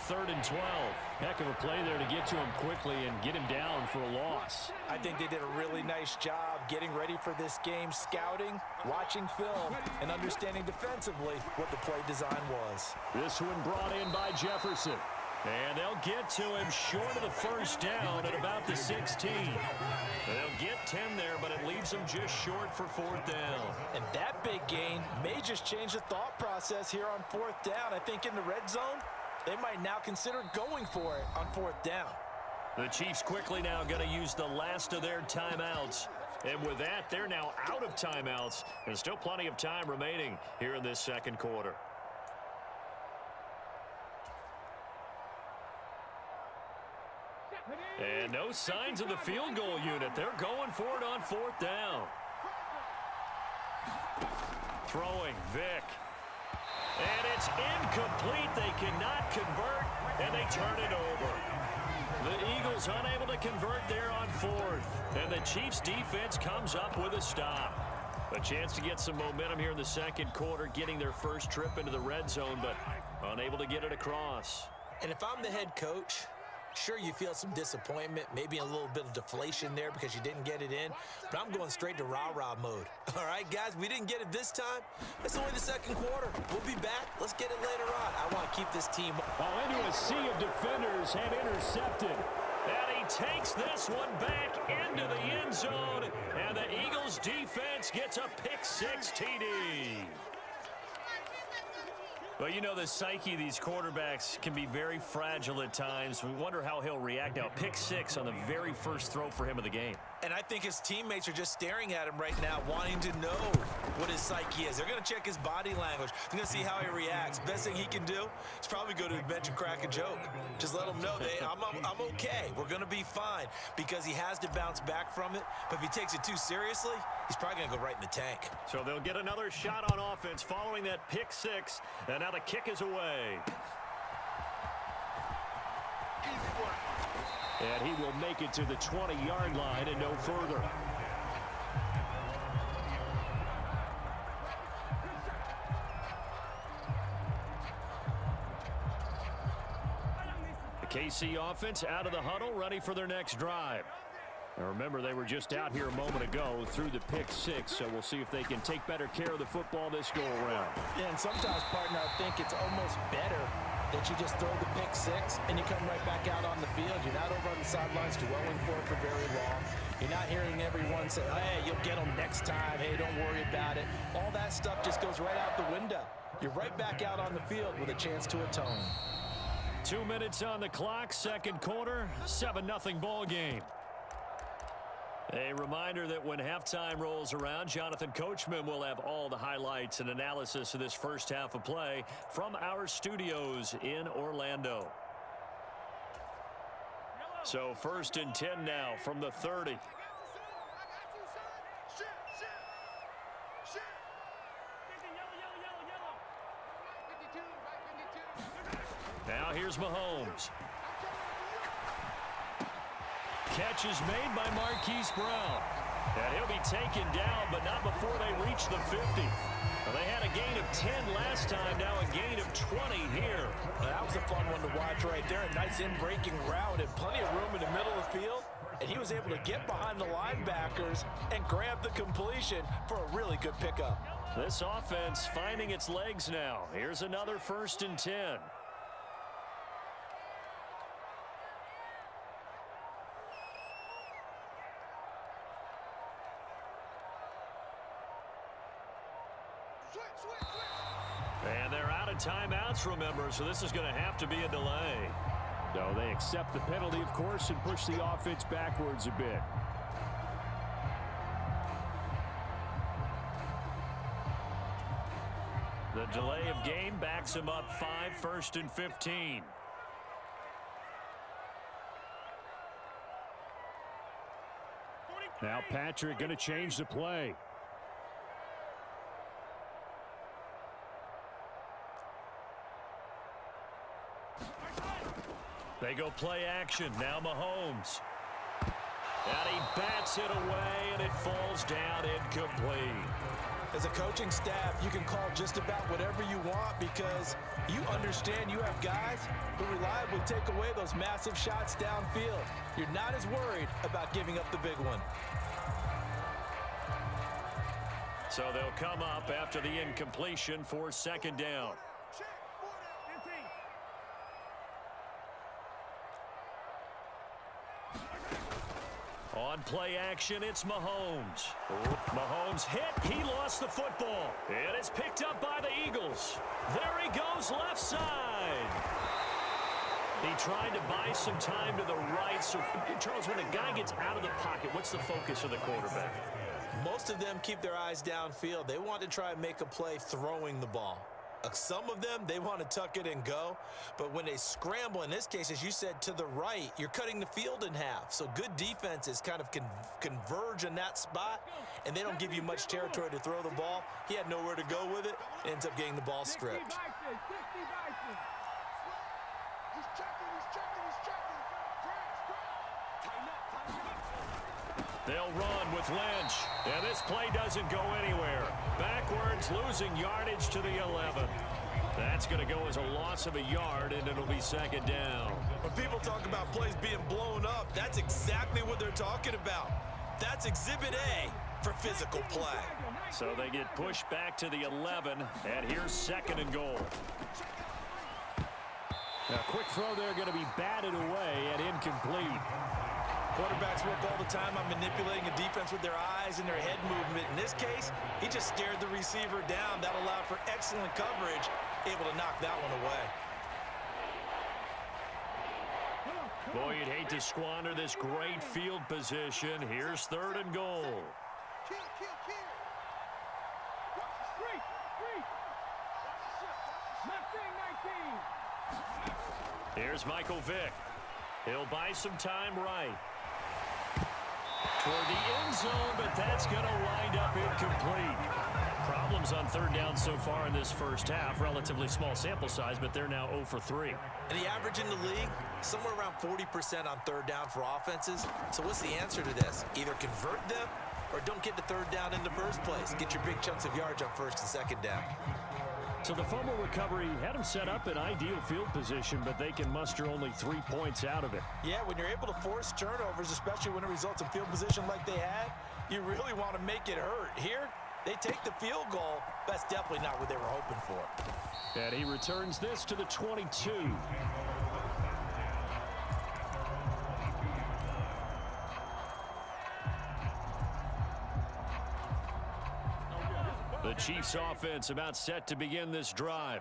3rd and 12. Heck of a play there to get to him quickly and get him down for a loss. I think they did a really nice job getting ready for this game, scouting, watching film, and understanding defensively what the play design was. This one brought in by Jefferson. And they'll get to him short of the first down at about the 16. They'll get 10 there, but it leaves them just short for 4th down. And that big gain may just change the thought process here on 4th down. I think in the red zone, they might now consider going for it on 4th down. The Chiefs quickly now going to use the last of their timeouts. And with that, they're now out of timeouts. And still plenty of time remaining here in this second quarter. And no signs of the field goal unit. They're going for it on 4th down. Throwing, Vick. And it's incomplete. They cannot convert, and they turn it over. The Eagles unable to convert there on 4th. And the Chiefs defense comes up with a stop. A chance to get some momentum here in the second quarter, getting their first trip into the red zone, but unable to get it across. And if I'm the head coach, sure, you feel some disappointment, maybe a little bit of deflation there because you didn't get it in, but I'm going straight to rah-rah mode. All right, guys, we didn't get it this time. It's only the second quarter. We'll be back. Let's get it later on. I want to keep this team. Into a sea of defenders and intercepted. And he takes this one back into the end zone, and the Eagles defense gets a pick-6 TD. Well, you know, the psyche of these quarterbacks can be very fragile at times. We wonder how he'll react now. Pick-6 on the very first throw for him of the game. And I think his teammates are just staring at him right now, wanting to know what his psyche is. They're going to check his body language. They're going to see how he reacts. Best thing he can do is probably go to the bench and crack a joke. Just let him know, I'm okay. We're going to be fine, because he has to bounce back from it. But if he takes it too seriously, he's probably going to go right in the tank. So they'll get another shot on offense following that pick-6. And now the kick is away. And he will make it to the 20-yard line and no further. The KC offense out of the huddle, ready for their next drive. Now remember, they were just out here a moment ago through the pick-6, so we'll see if they can take better care of the football this go-around. Yeah, and sometimes, partner, I think it's almost better that you just throw the pick-6 and you come right back out on the field. You're not over on the sidelines dwelling for it for very long. You're not hearing everyone say, hey, you'll get them next time. Hey, don't worry about it. All that stuff just goes right out the window. You're right back out on the field with a chance to atone. 2 minutes on the clock, second quarter, 7-0 ball game. A reminder that when halftime rolls around, Jonathan Coachman will have all the highlights and analysis of this first half of play from our studios in Orlando. So 1st and 10 now from the 30. Now here's Mahomes. Catch is made by Marquise Brown. And he'll be taken down, but not before they reach the 50. Well, they had a gain of 10 last time, now a gain of 20 here. That was a fun one to watch right there. A nice in-breaking route and plenty of room in the middle of the field. And he was able to get behind the linebackers and grab the completion for a really good pickup. This offense finding its legs now. Here's another 1st and 10. And they're out of timeouts, remember, so this is going to have to be a delay. No, they accept the penalty, of course, and push the offense backwards a bit. The delay of game backs him up 5, 1st and 15. Now Patrick going to change the play. They go play action. Now Mahomes. And he bats it away, and it falls down incomplete. As a coaching staff, you can call just about whatever you want because you understand you have guys who reliably take away those massive shots downfield. You're not as worried about giving up the big one. So they'll come up after the incompletion for second down. On play action, it's Mahomes. Mahomes hit. He lost the football. And it's picked up by the Eagles. There he goes left side. He tried to buy some time to the right. So, Charles, when a guy gets out of the pocket, what's the focus of the quarterback? Most of them keep their eyes downfield. They want to try and make a play throwing the ball. Some of them, they want to tuck it and go. But when they scramble, in this case, as you said, to the right, you're cutting the field in half. So good defenses kind of converge in that spot, and they don't give you much territory to throw the ball. He had nowhere to go with it. Ends up getting the ball stripped. They'll run with Lynch. And this play doesn't go anywhere. Backwards, losing yardage to the 11. That's going to go as a loss of a yard, and it'll be second down. When people talk about plays being blown up, that's exactly what they're talking about. That's Exhibit A for physical play. So they get pushed back to the 11, and here's second and goal. Now, quick throw there going to be batted away and incomplete. Quarterbacks work all the time on manipulating a defense with their eyes and their head movement. In this case, he just scared the receiver down. That allowed for excellent coverage, able to knock that one away. Boy, you'd hate to squander this great field position. Here's third and goal. Here's Michael Vick. He'll buy some time right. Toward the end zone, but that's going to wind up incomplete. Problems on third down so far in this first half. Relatively small sample size, but they're now 0 for 3. And the average in the league, somewhere around 40% on third down for offenses. So what's the answer to this? Either convert them or don't get the third down in the first place. Get your big chunks of yards on first and second down. So the fumble recovery had them set up in ideal field position, but they can muster only 3 points out of it. Yeah, when you're able to force turnovers, especially when it results in field position like they had, you really want to make it hurt. Here, they take the field goal. That's definitely not what they were hoping for. And he returns this to the 22. The Chiefs offense about set to begin this drive.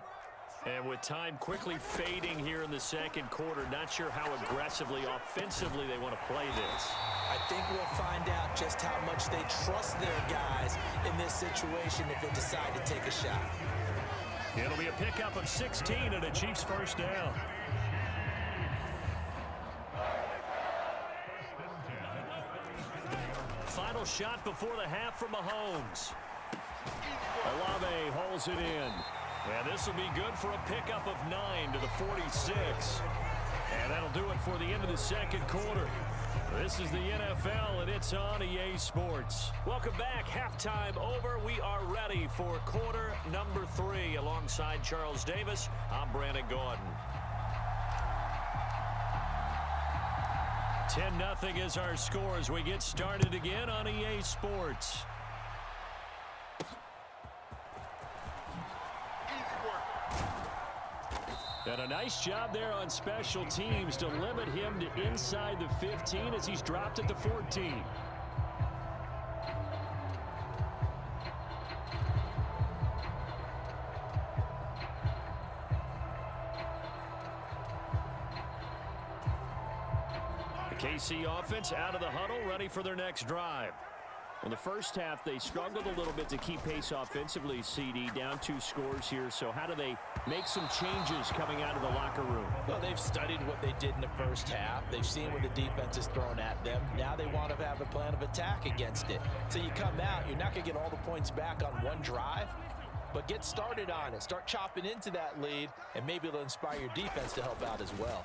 And with time quickly fading here in the second quarter, not sure how aggressively, offensively they want to play this. I think we'll find out just how much they trust their guys in this situation if they decide to take a shot. It'll be a pickup of 16 and a Chiefs first down. Final shot before the half from Mahomes. Olave hauls it in. And this will be good for a pickup of 9 to the 46. And that'll do it for the end of the second quarter. This is the NFL, and it's on EA Sports. Welcome back. Halftime over. We are ready for quarter number 3. Alongside Charles Davis, I'm Brandon Gordon. 10-0 is our score as we get started again on EA Sports. And a nice job there on special teams to limit him to inside the 15 as he's dropped at the 14. The KC offense out of the huddle, ready for their next drive. In the first half, they struggled a little bit to keep pace offensively, CD, down 2 scores here. So how do they make some changes coming out of the locker room? Well, they've studied what they did in the first half. They've seen what the defense is throwing at them. Now they want to have a plan of attack against it. So you come out, you're not going to get all the points back on one drive, but get started on it. Start chopping into that lead, and maybe it'll inspire your defense to help out as well.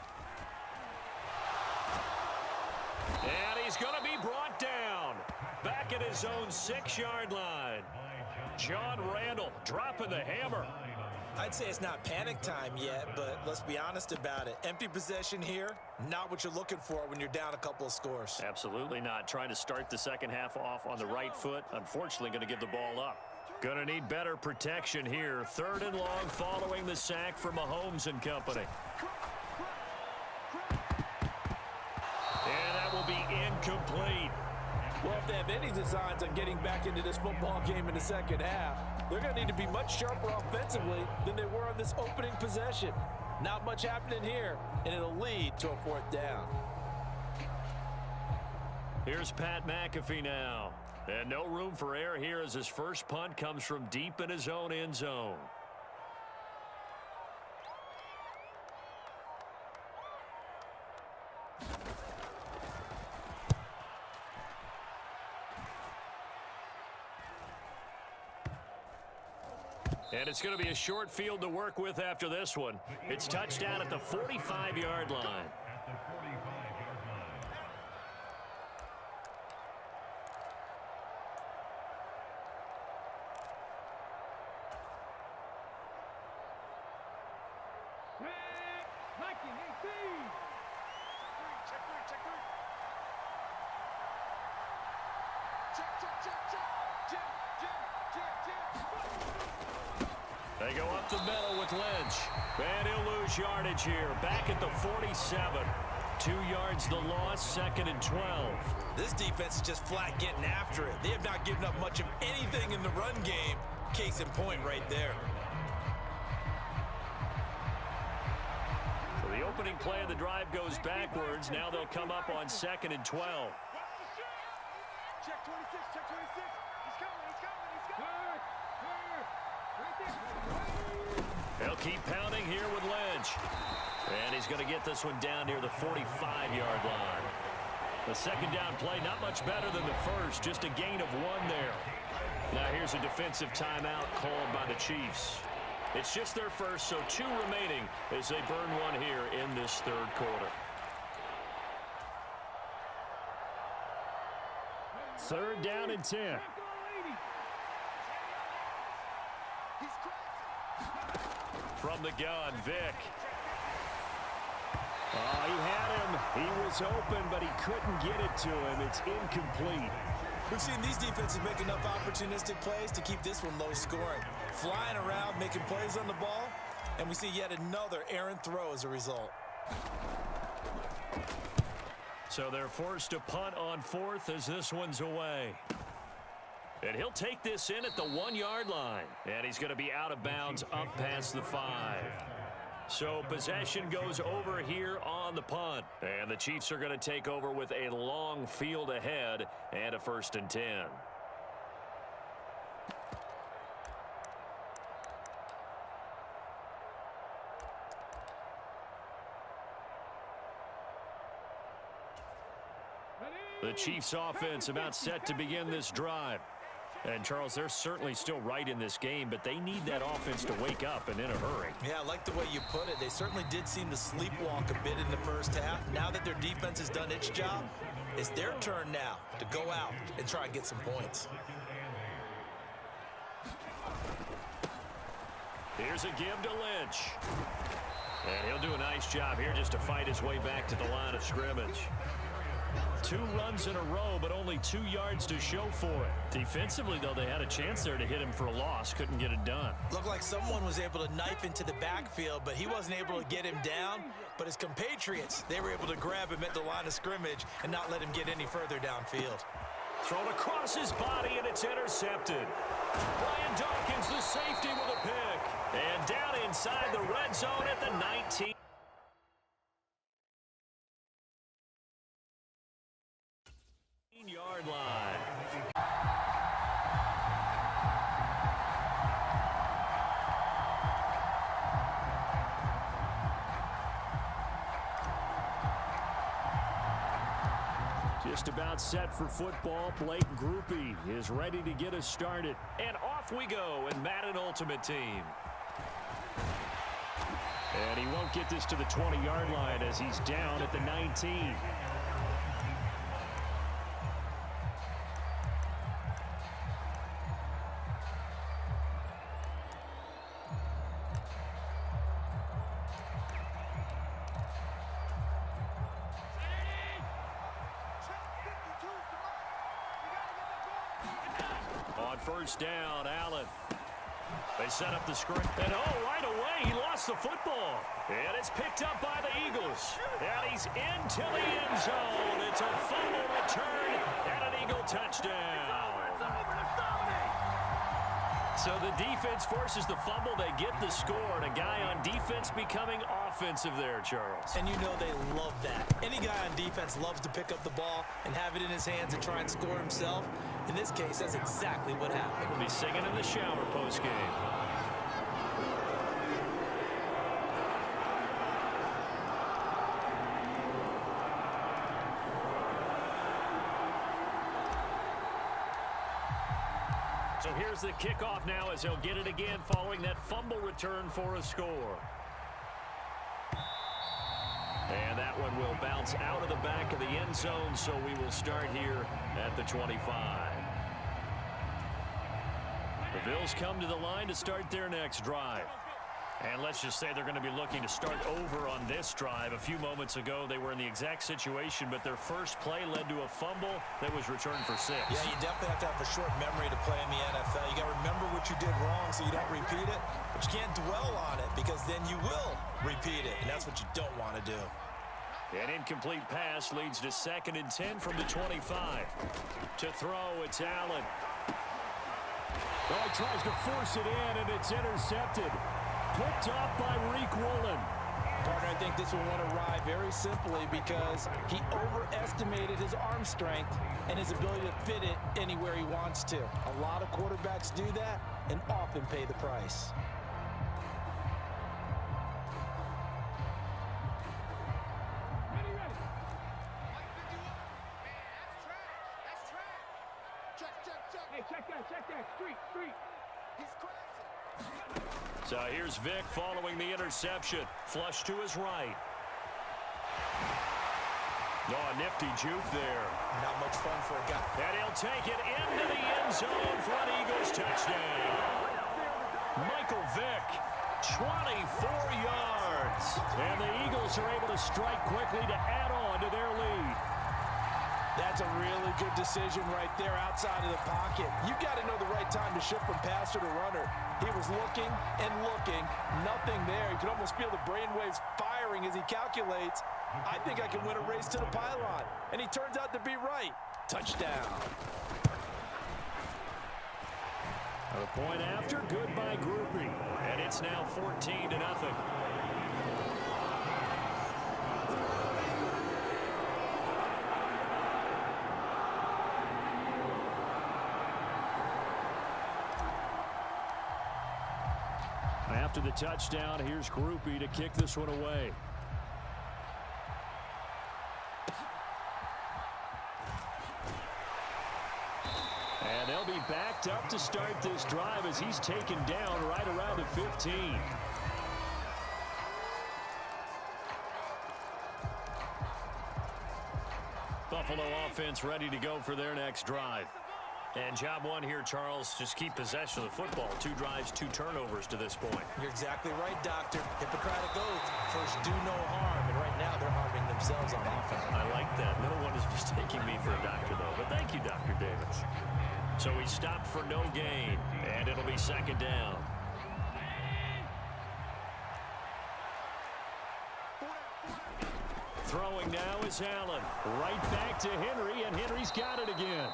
And he's going to be brought down. Back at his own 6-yard line. John Randall dropping the hammer. I'd say it's not panic time yet, but let's be honest about it. Empty possession here, not what you're looking for when you're down a couple of scores. Absolutely not. Trying to start the second half off on the right foot. Unfortunately, going to give the ball up. Going to need better protection here. 3rd and long following the sack from Mahomes and company. And that will be incomplete. Well, if they have any designs on getting back into this football game in the second half, they're going to need to be much sharper offensively than they were on this opening possession. Not much happening here, and it'll lead to a 4th down. Here's Pat McAfee now. And no room for error here as his first punt comes from deep in his own end zone. And it's going to be a short field to work with after this one. It's touchdown at the 45-yard line. They go up the middle with Lynch. And he'll lose yardage here. Back at the 47. 2 yards the loss, 2nd and 12. This defense is just flat getting after it. They have not given up much of anything in the run game. Case in point right there. So the opening play of the drive goes backwards. Now they'll come up on 2nd and 12. Check 26, check 26. He's coming, he's coming, he's coming. Right there. They'll keep pounding here with Lynch. And he's going to get this one down near the 45-yard line. The second down play, not much better than the first, just a gain of 1 there. Now here's a defensive timeout called by the Chiefs. It's just their first, so 2 remaining as they burn one here in this 3rd quarter. 3rd down and 10. From the gun, Vick. Oh, he had him. He was open, but he couldn't get it to him. It's incomplete. We've seen these defenses make enough opportunistic plays to keep this one low scoring. Flying around, making plays on the ball, and we see yet another errant throw as a result. So they're forced to punt on 4th as this one's away. And he'll take this in at the 1-yard line. And he's going to be out of bounds up past the 5. So possession goes over here on the punt. And the Chiefs are going to take over with a long field ahead and a 1st and 10. The Chiefs offense about set to begin this drive. And, Charles, they're certainly still right in this game, but they need that offense to wake up and in a hurry. Yeah, I like the way you put it. They certainly did seem to sleepwalk a bit in the first half. Now that their defense has done its job, it's their turn now to go out and try and get some points. Here's a give to Lynch. And he'll do a nice job here just to fight his way back to the line of scrimmage. 2 runs in a row, but only 2 yards to show for it. Defensively, though, they had a chance there to hit him for a loss. Couldn't get it done. Looked like someone was able to knife into the backfield, but he wasn't able to get him down. But his compatriots, they were able to grab him at the line of scrimmage and not let him get any further downfield. Thrown across his body, and it's intercepted. Brian Dawkins, the safety, with a pick. And down inside the red zone at the 19. Yard line. Just about set for football. Blake Groupie is ready to get us started. And off we go in Madden Ultimate Team. And he won't get this to the 20-yard line as he's down at the 19. on first down, Allen. They set up the screen. And, right away, he lost the football. And it's picked up by the Eagles. And he's into the end zone. It's a fumble return and an Eagle touchdown. So the defense forces the fumble. They get the score. And a guy on defense becoming offensive there, Charles. And you know they love that. Any guy on defense loves to pick up the ball and have it in his hands and try and score himself. In this case, that's exactly what happened. We'll be singing in the shower postgame. So here's the kickoff now as he'll get it again following that fumble return for a score. And that one will bounce out of the back of the end zone, so we will start here at the 25. The Bills come to the line to start their next drive. And let's just say they're going to be looking to start over on this drive. A few moments ago, they were in the exact situation, but their first play led to a fumble that was returned for 6. Yeah, you definitely have to have a short memory to play in the NFL. You got to remember what you did wrong so you don't repeat it, but you can't dwell on it because then you will repeat it, and that's what you don't want to do. An incomplete pass leads to 2nd and 10 from the 25. To throw, it's Allen. Oh, he tries to force it in, and it's intercepted. Picked up by Reek Woolen. Partner, I think this one went awry very simply because he overestimated his arm strength and his ability to fit it anywhere he wants to. A lot of quarterbacks do that and often pay the price. Check that. Street. He's crazy. So here's Vick following the interception. Flush to his right. Oh, nifty juke there. Not much fun for a guy. And he'll take it into the end zone for an Eagles touchdown. Michael Vick, 24 yards. And the Eagles are able to strike quickly to add on to their lead. That's a really good decision right there outside of the pocket. You've got to know the right time to shift from passer to runner. He was looking and looking, nothing there. You can almost feel the brainwaves firing as he calculates, I think I can win a race to the pylon. And he turns out to be right. Touchdown. A point after, good by Groupie. And it's now 14-0. After the touchdown, here's Groupie to kick this one away. And they'll be backed up to start this drive as he's taken down right around the 15. Buffalo offense ready to go for their next drive. And job one here, Charles, just keep possession of the football. 2 drives, 2 turnovers to this point. You're exactly right, Doctor. Hippocratic oath. First, do no harm. And right now, they're harming themselves on offense. I like that. No one is mistaking me for a doctor, though. But thank you, Dr. Davis. So he stopped for no gain, and it'll be 2nd down. Throwing now is Allen. Right back to Henry, and Henry's got it again.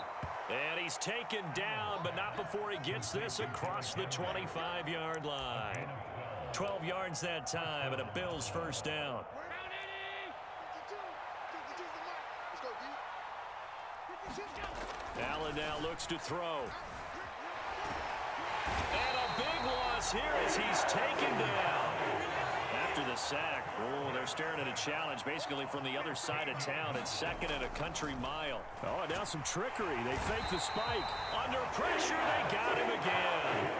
And he's taken down, but not before he gets this across the 25-yard line. 12 yards that time, and a Bills first down. Allen now looks to throw. And a big loss here as he's taken down. After the sack, they're staring at a challenge basically from the other side of town. It's 2nd and a country mile. Oh, now some trickery. They fake the spike. Under pressure, they got him again.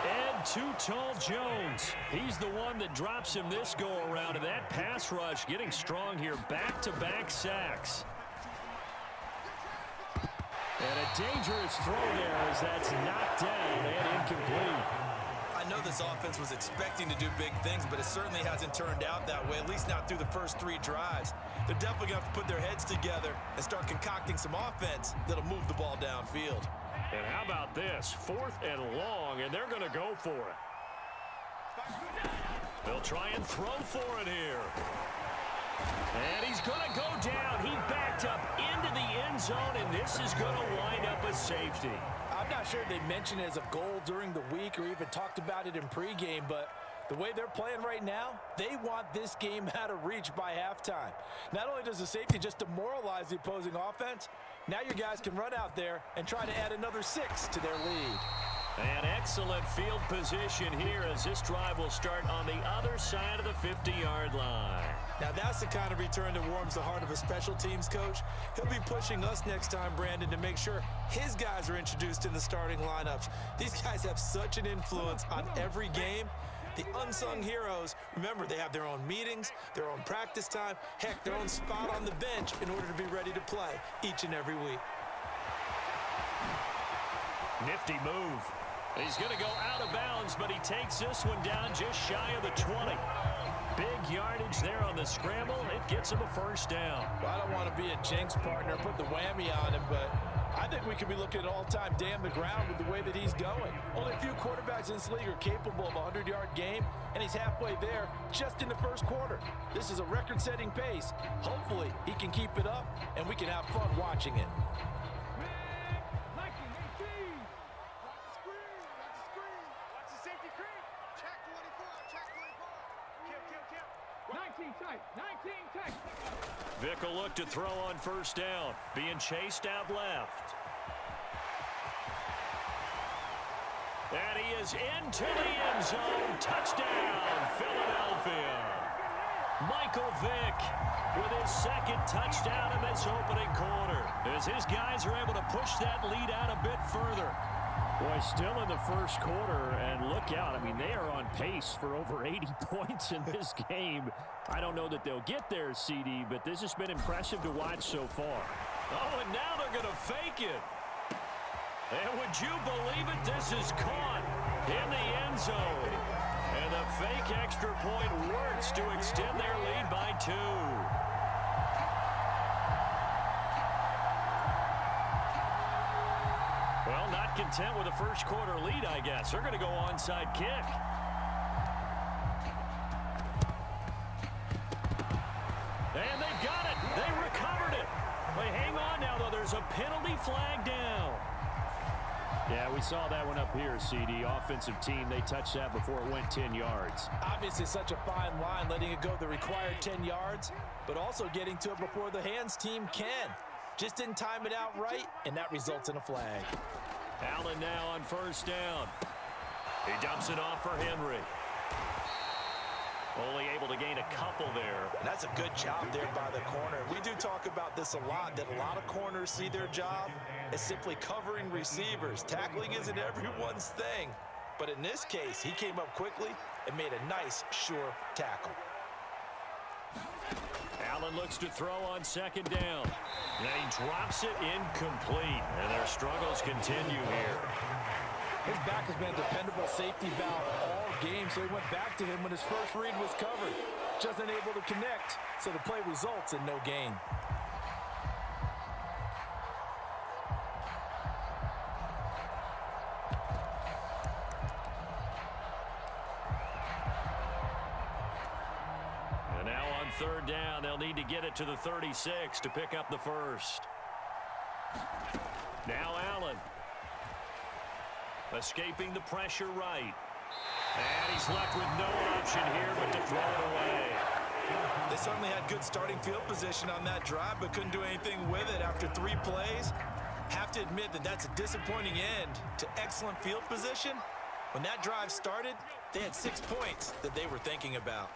And Too Tall Jones. He's the one that drops him this go-around. And that pass rush getting strong here. Back-to-back sacks. And a dangerous throw there as that's knocked down and incomplete. I know this offense was expecting to do big things, but it certainly hasn't turned out that way, at least not through the first 3 drives. They're definitely going to have to put their heads together and start concocting some offense that'll move the ball downfield. And how about this? 4th and long, and they're going to go for it. They'll try and throw for it here. And he's going to go down. He backed up into the end zone, and this is going to wind up a safety. I'm not sure they mentioned it as a goal during the week or even talked about it in pregame, but the way they're playing right now, they want this game out of reach by halftime. Not only does the safety just demoralize the opposing offense, now your guys can run out there and try to add another 6 to their lead. An excellent field position here as this drive will start on the other side of the 50-yard line. Now that's the kind of return that warms the heart of a special teams coach. He'll be pushing us next time, Brandon, to make sure his guys are introduced in the starting lineups. These guys have such an influence on every game. The unsung heroes, remember, they have their own meetings, their own practice time, heck, their own spot on the bench in order to be ready to play each and every week. Nifty move. He's going to go out of bounds, but he takes this one down just shy of the 20. Big yardage there on the scramble. It gets him a first down. Well, I don't want to be a jinx partner, put the whammy on him, but I think we could be looking at all-time damn the ground with the way that he's going. Only a few quarterbacks in this league are capable of a 100-yard game, and he's halfway there just in the first quarter. This is a record-setting pace. Hopefully, he can keep it up, and we can have fun watching it. Vick will look to throw on first down, being chased out left. And he is into the end zone. Touchdown, Philadelphia. Michael Vick with his second touchdown in this opening quarter, as his guys are able to push that lead out a bit further. Boy, still in the first quarter, and look out. I mean, they are on pace for over 80 points in this game. I don't know that they'll get there, CD, but this has been impressive to watch so far. Oh, and now they're going to fake it. And would you believe it? This is caught in the end zone. And the fake extra point works to extend their lead by 2. Well, not content with a first quarter lead, I guess. They're going to go onside kick. And they've got it. They recovered it. They hang on now, though. There's a penalty flag down. Yeah, we saw that one up here, CD. Offensive team, they touched that before it went 10 yards. Obviously, such a fine line, letting it go the required 10 yards, but also getting to it before the hands team can. Just didn't time it out right, and that results in a flag. Allen now on first down. He dumps it off for Henry. Only able to gain a couple there. And that's a good job there by the corner. We do talk about this a lot, that a lot of corners see their job as simply covering receivers. Tackling isn't everyone's thing. But in this case, he came up quickly and made a nice, sure tackle. Allen looks to throw on second down. And he drops it incomplete. And their struggles continue here. His back has been a dependable safety valve all game, so he went back to him when his first read was covered. Just unable to connect, so the play results in no gain. And now on third down, they'll need to get it to the 36 to pick up the first. Now Allen. Escaping the pressure right. And he's left with no option here but to throw it away. They certainly had good starting field position on that drive, but couldn't do anything with it after 3 plays. Have to admit that that's a disappointing end to excellent field position. When that drive started, they had 6 points that they were thinking about.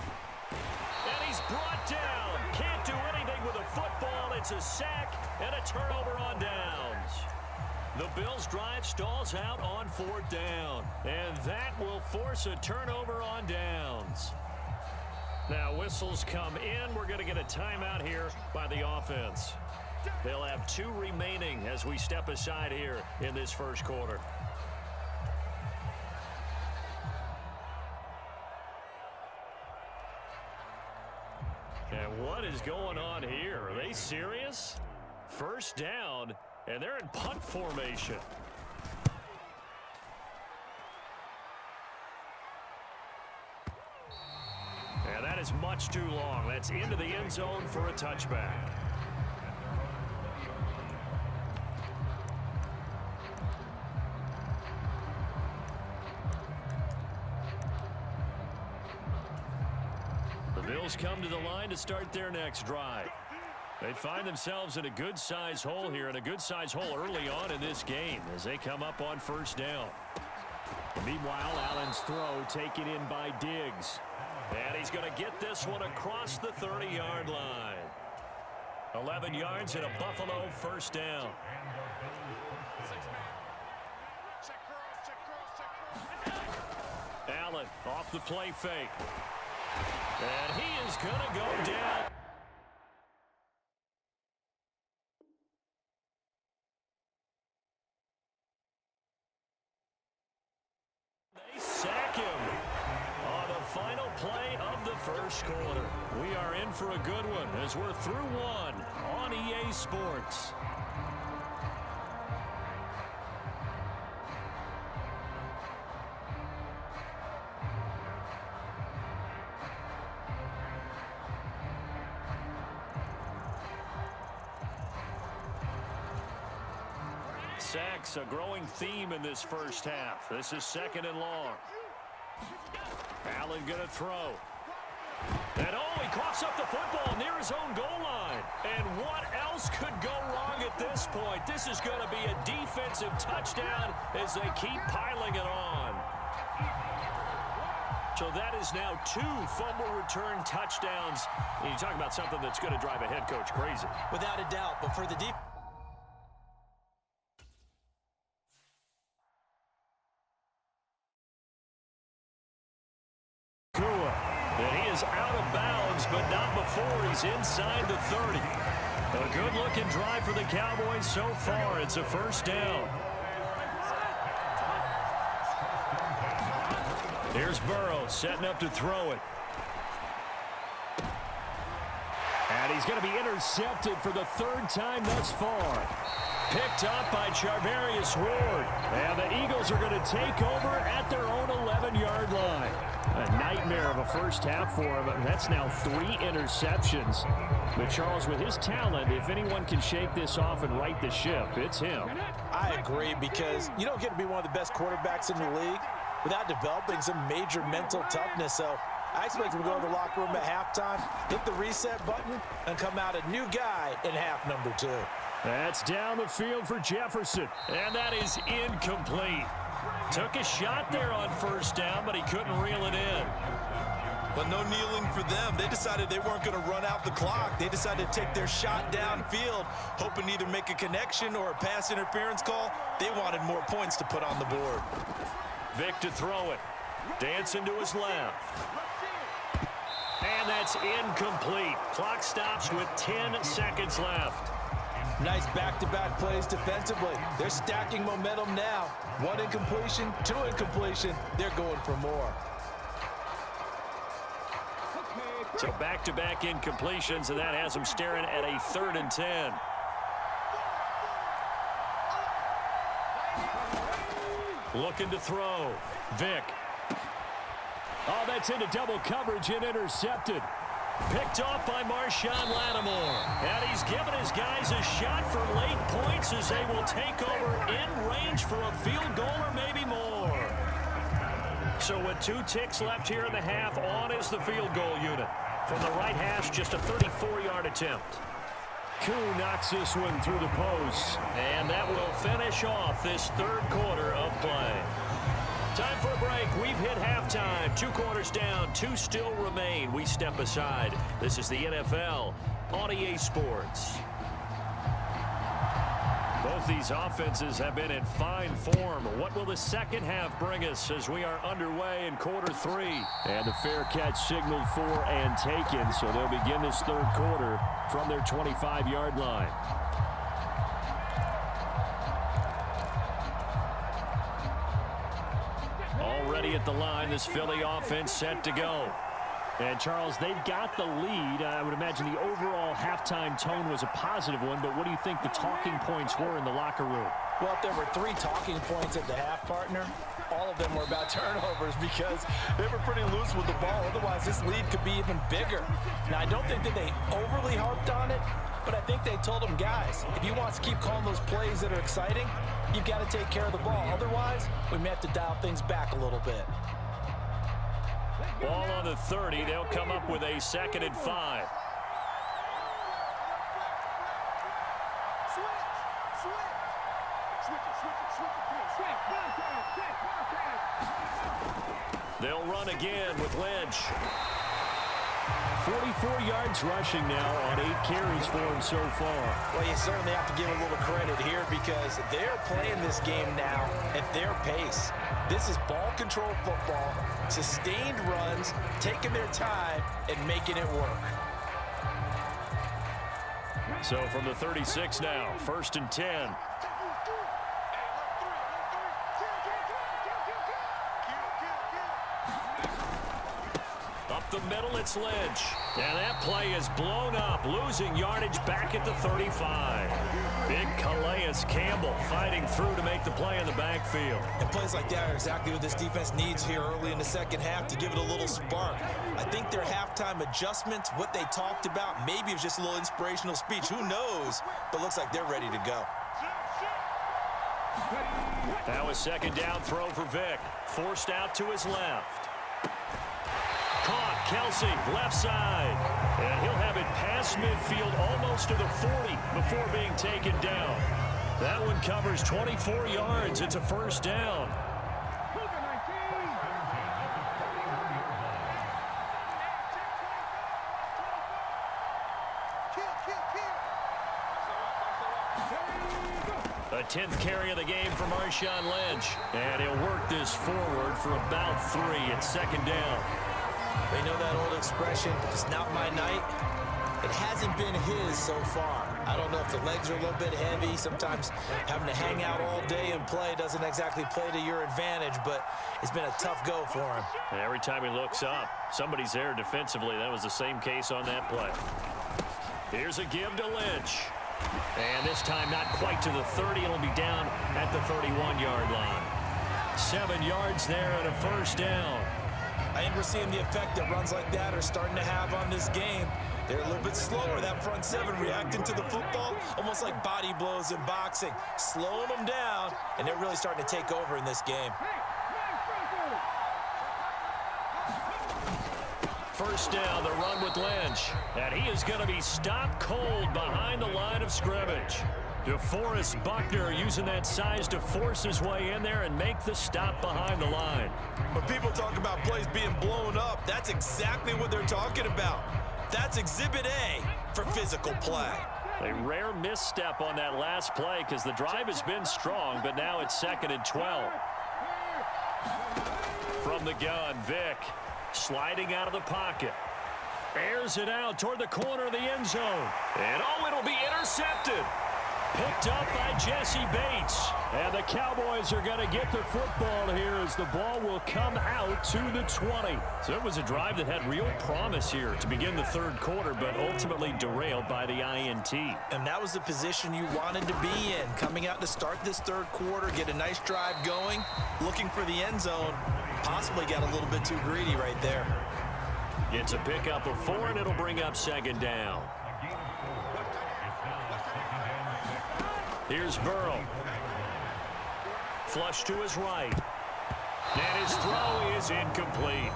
And he's brought down. Can't do anything with a football. It's a sack and a turnover on downs. The Bills' drive stalls out on fourth down. And that will force a turnover on downs. Now whistles come in. We're going to get a timeout here by the offense. They'll have 2 remaining as we step aside here in this first quarter. And what is going on here? Are they serious? First down, And they're in punt formation. And that is much too long. That's into the end zone for a touchback. The Bills come to the line to start their next drive. They find themselves in a good-sized hole here, and a good-sized hole early on in this game as they come up on first down. Meanwhile, Allen's throw taken in by Diggs. And he's going to get this one across the 30-yard line. 11 yards and a Buffalo first down. Allen off the play fake. And he is going to go down. They sack him on the final play of the first quarter. We are in for a good one as we're through one on EA Sports. Sacks, a growing theme in this first half. This is second and long. Allen going to throw. And he coughs up the football near his own goal line. And what else could go wrong at this point? This is going to be a defensive touchdown as they keep piling it on. So that is now 2 fumble return touchdowns. And you talk about something that's going to drive a head coach crazy. Without a doubt, but for the defense. Out of bounds, but not before he's inside the 30. A good-looking drive for the Cowboys so far. It's a first down. Here's Burrow setting up to throw it. And he's going to be intercepted for the 3rd time thus far. Picked up by Charvarius Ward. And the Eagles are going to take over at their own 11-yard line. A nightmare of a first half for him. That's now 3 interceptions. But Charles, with his talent, if anyone can shake this off and right the ship, it's him. I agree, because you don't get to be one of the best quarterbacks in the league without developing some major mental toughness. So I expect him to go to the locker room at halftime, hit the reset button, and come out a new guy in half number 2. That's down the field for Jefferson. And that is incomplete. Took a shot there on first down, but he couldn't reel it in. But no kneeling for them. They decided they weren't going to run out the clock. They decided to take their shot downfield, hoping to either make a connection or a pass interference call. They wanted more points to put on the board. Vic to throw it. Dancing to his left. And that's incomplete. Clock stops with 10 seconds left. Nice back-to-back plays defensively. They're stacking momentum now. 1 incompletion, 2 incompletion. They're going for more. So back-to-back incompletions, and that has them staring at a 3rd and 10. Looking to throw. Vic. Oh, that's into double coverage and intercepted. Picked off by Marshawn Lattimore. And he's given his guys a shot for late points as they will take over in range for a field goal or maybe more. So with 2 ticks left here in the half, on is the field goal unit. From the right hash, just a 34-yard attempt. Koo knocks this one through the post. And that will finish off this 3rd quarter of play. Time for a break. We've hit halftime. 2 quarters down. 2 still remain. We step aside. This is the NFL on EA Sports. Both these offenses have been in fine form. What will the second half bring us as we are underway in quarter 3? And the fair catch signaled for and taken, so they'll begin this 3rd quarter from their 25-yard line. Already at the line, this Philly offense set to go. And, Charles, they've got the lead. I would imagine the overall halftime tone was a positive one, but what do you think the talking points were in the locker room? Well, if there were 3 talking points at the half, partner, all of them were about turnovers because they were pretty loose with the ball. Otherwise, this lead could be even bigger. Now, I don't think that they overly harped on it, but I think they told them, guys, if you want to keep calling those plays that are exciting, you've got to take care of the ball. Otherwise, we may have to dial things back a little bit. Ball on the 30. They'll come up with a 2nd and 5. They'll run again with Lynch. 44 yards rushing now on 8 carries for him so far. Well, you certainly have to give a little credit here because they're playing this game now at their pace. This is ball control football, sustained runs, taking their time, and making it work. So from the 36 now, 1st and 10. Up the middle, it's Lynch. And that play is blown up, losing yardage back at the 35. Big Calais Campbell fighting through to make the play in the backfield. And plays like that are exactly what this defense needs here early in the second half to give it a little spark. I think their halftime adjustments, what they talked about, maybe it was just a little inspirational speech. Who knows? But looks like they're ready to go. Now a 2nd down throw for Vick. Forced out to his left. Caught, Kelsey, left side. And he'll have it past midfield almost to the 40 before being taken down. That one covers 24 yards. It's a 1st down. A 10th carry of the game for Marshawn Lynch. And he'll work this forward for about 3. It's 2nd down. They know that old expression, it's not my night. It hasn't been his so far. I don't know if the legs are a little bit heavy. Sometimes having to hang out all day and play doesn't exactly play to your advantage, but it's been a tough go for him. And every time he looks up, somebody's there defensively. That was the same case on that play. Here's a give to Lynch. And this time not quite to the 30. It'll be down at the 31-yard line. 7 yards there and a 1st down. I think we're seeing the effect that runs like that are starting to have on this game. They're a little bit slower, that front 7 reacting to the football, almost like body blows in boxing, slowing them down, and they're really starting to take over in this game. 1st down, the run with Lynch. And he is going to be stopped cold behind the line of scrimmage. DeForest Buckner using that size to force his way in there and make the stop behind the line. When people talk about plays being blown up, that's exactly what they're talking about. That's Exhibit A for physical play. A rare misstep on that last play because the drive has been strong, but now it's 2nd and 12. From the gun, Vick sliding out of the pocket. Airs it out toward the corner of the end zone. And oh, it'll be intercepted. Picked up by Jesse Bates. And the Cowboys are going to get the football here as the ball will come out to the 20. So it was a drive that had real promise here to begin the 3rd quarter, but ultimately derailed by the INT. And that was the position you wanted to be in. Coming out to start this 3rd quarter, get a nice drive going, looking for the end zone. Possibly got a little bit too greedy right there. Gets a pickup of 4, and it'll bring up 2nd down. Here's Burrow. Flush to his right. And his throw is incomplete.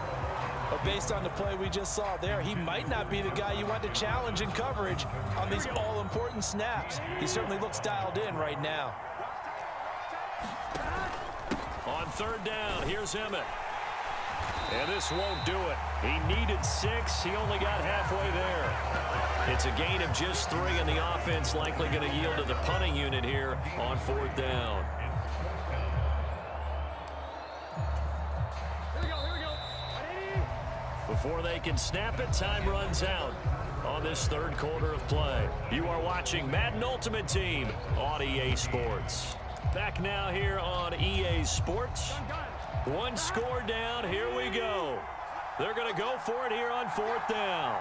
But based on the play we just saw there, he might not be the guy you want to challenge in coverage on these all-important snaps. He certainly looks dialed in right now. On 3rd down, here's Emmett. And this won't do it. He needed 6. He only got halfway there. It's a gain of just 3, and the offense likely going to yield to the punting unit here on 4th down. Before they can snap it, time runs out on this 3rd quarter of play. You are watching Madden Ultimate Team on EA Sports. Back now here on EA Sports. 1 score down. Here we go. They're going to go for it here on 4th down.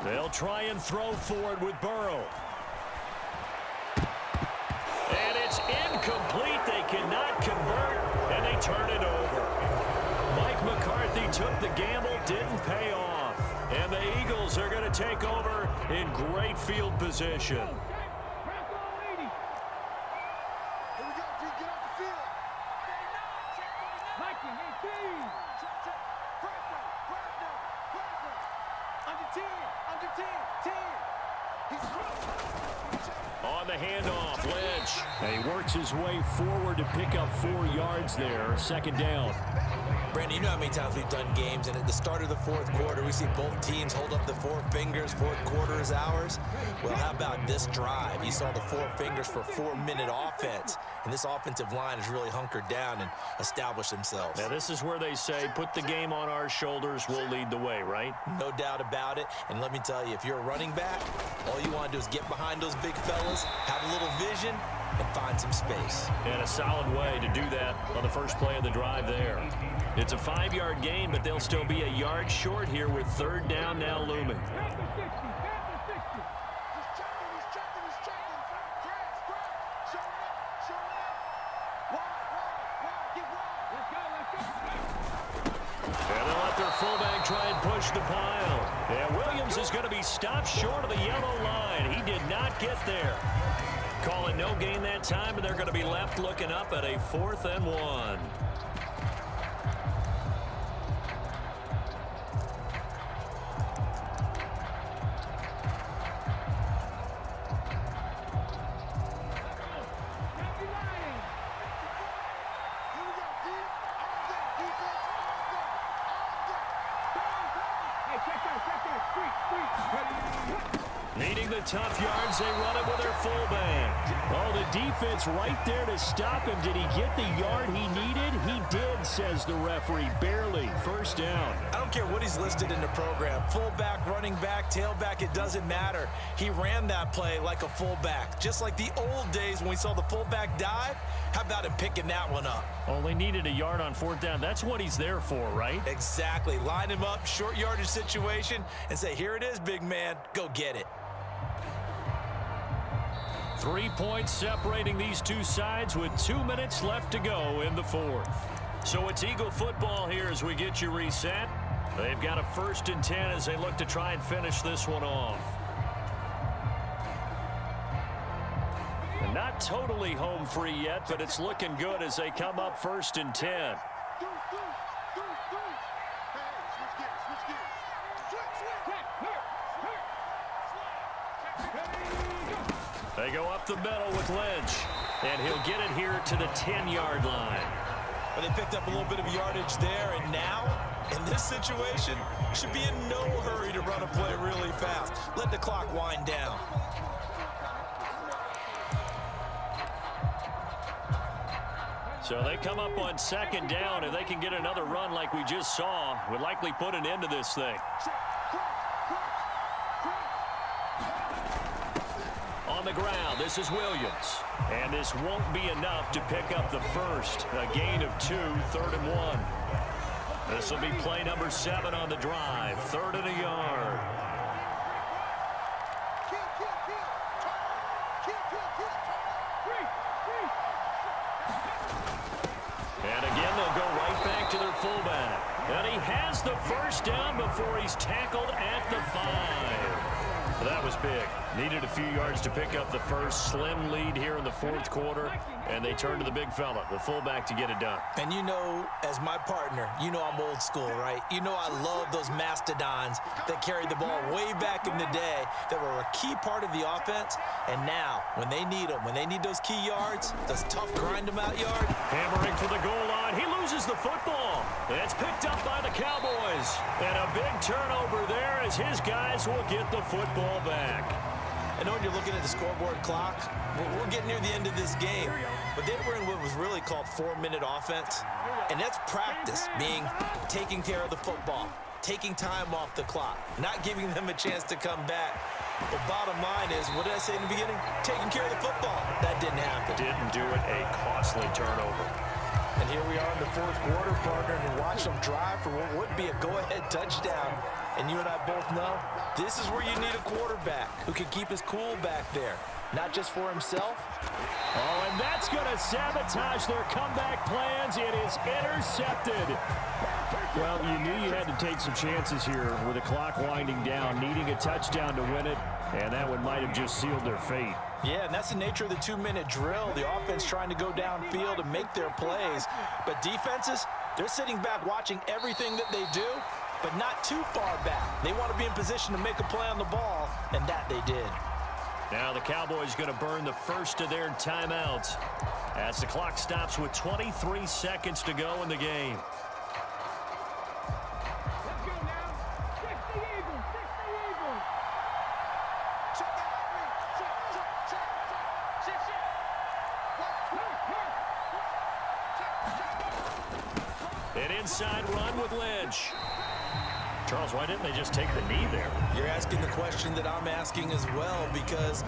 11. They'll try and throw for it with Burrow. And it's incomplete. They cannot convert, and they turn it over. Mike McCarthy took the gamble, didn't pay off. And the Eagles are going to take over in great field position. On the handoff, Lynch. And he works his way forward to pick up 4 yards there. 2nd down. Brandon, you know how many times we've done games, and at the start of the 4th quarter, we see both teams hold up the 4 fingers. 4th quarter is ours. Well, how about this drive? You saw the 4 fingers for 4-minute offense, and this offensive line has really hunkered down and established themselves. Now, this is where they say, put the game on our shoulders, we'll lead the way, right? No doubt about it. And let me tell you, if you're a running back, all you want to do is get behind those big fellas, have a little vision, and find some space. And a solid way to do that on the first play of the drive there. It's a 5-yard gain, but they'll still be a yard short here with 3rd down now looming. And they'll let their fullback try and push the pile. And Williams is going to be stopped short of the yellow line. He did not get there. Calling no gain that time, and they're going to be left looking up at a 4th and 1. Needing the tough yards, they run it with their fullback. Oh, the defense right there to stop him. Did he get the yard he needed? He did, says the referee. Barely. 1st down. I don't care what he's listed in the program. Fullback, running back, tailback, it doesn't matter. He ran that play like a fullback. Just like the old days when we saw the fullback dive. How about him picking that one up? Only needed a yard on 4th down. That's what he's there for, right? Exactly. Line him up, short yardage situation, and say, here it is, big man. Go get it. 3 points separating these two sides with 2 minutes left to go in the 4th. So it's Eagle football here as we get you reset. They've got a 1st and 10 as they look to try and finish this one off. And not totally home free yet, but it's looking good as they come up 1st and 10. They go up the middle with Lynch, and he'll get it here to the 10-yard line. But they picked up a little bit of yardage there, and now, in this situation, should be in no hurry to run a play really fast. Let the clock wind down. So they come up on 2nd down. If they can get another run like we just saw, would likely put an end to this thing. On the ground, this is Williams. And this won't be enough to pick up the 1st. A gain of 2, 3rd and 1. This will be play number 7 on the drive. 3rd and a yard. And again, they'll go right back to their fullback. And he has the 1st down before he's tackled at the 5. That was big. Needed a few yards to pick up the 1st. Slim lead here in the 4th quarter. And they turn to the big fella, the fullback, to get it done. And you know, as my partner, you know I'm old school, right? You know I love those mastodons that carried the ball way back in the day that were a key part of the offense. And now, when they need them, when they need those key yards, those tough grind-them-out yards. Hammering for the goal line. He loses the football. It's picked up by the Cowboys. And a big turnover there as his guys will get the football back. I know when you're looking at the scoreboard clock, we're getting near the end of this game, but they were in what was really called 4-minute offense, and that's practice, being taking care of the football, taking time off the clock, not giving them a chance to come back. But bottom line is, what did I say in the beginning? Taking care of the football. That didn't happen. Didn't do it. A costly turnover. And here we are in the fourth quarter, partner, and watch them drive for what would be a go-ahead touchdown. And you and I both know this is where you need a quarterback who can keep his cool back there, not just for himself. Oh, and that's going to sabotage their comeback plans. It is intercepted. Well, you knew you had to take some chances here with the clock winding down, needing a touchdown to win it, and that one might have just sealed their fate. Yeah, and that's the nature of the 2-minute drill. The offense trying to go downfield and make their plays. But defenses, they're sitting back watching everything that they do, but not too far back. They want to be in position to make a play on the ball, and that they did. Now the Cowboys going to burn the first of their timeouts as the clock stops with 23 seconds to go in the game. Let's go now. Fix the Eagles. Fix the Eagles. Check that out. Check. An inside run with Lynch. Charles, why didn't they just take the knee there? You're asking the question that I'm asking as well, because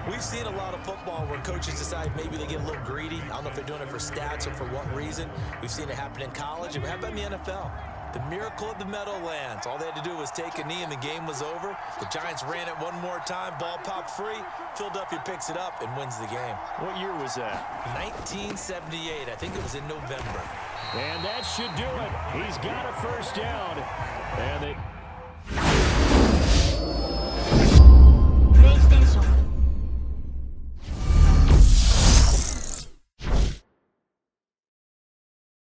we've seen a lot of football where coaches decide maybe they get a little greedy. I don't know if they're doing it for stats or for what reason. We've seen it happen in college, and how about in the NFL? The miracle of the Meadowlands. All they had to do was take a knee and the game was over. The Giants ran it one more time, ball popped free, Philadelphia picks it up and wins the game. What year was that? 1978, I think it was in November. And that should do it. He's got a first down. And they